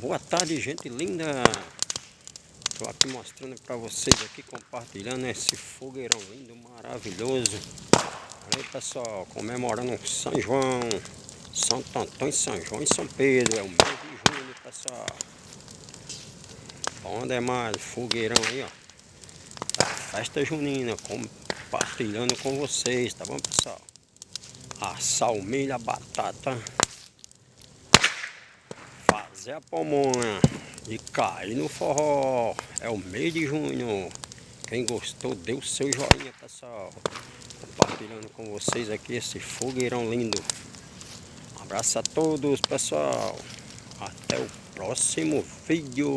Boa tarde, gente linda. Estou aqui mostrando para vocês aqui, compartilhando esse fogueirão lindo, maravilhoso. Olha aí, pessoal, comemorando São João, Santo Antônio, São João e São Pedro. É o mês de junho, pessoal. Bom demais, fogueirão aí, ó. Festa junina, compartilhando com vocês, tá bom, pessoal? Assar o milho, a batata, fazer a pamonha e cair no forró. É o mês de junho. Quem gostou, dê o seu joinha, pessoal. Compartilhando com vocês aqui esse fogueirão lindo. Um abraço a todos, pessoal. Até o próximo vídeo.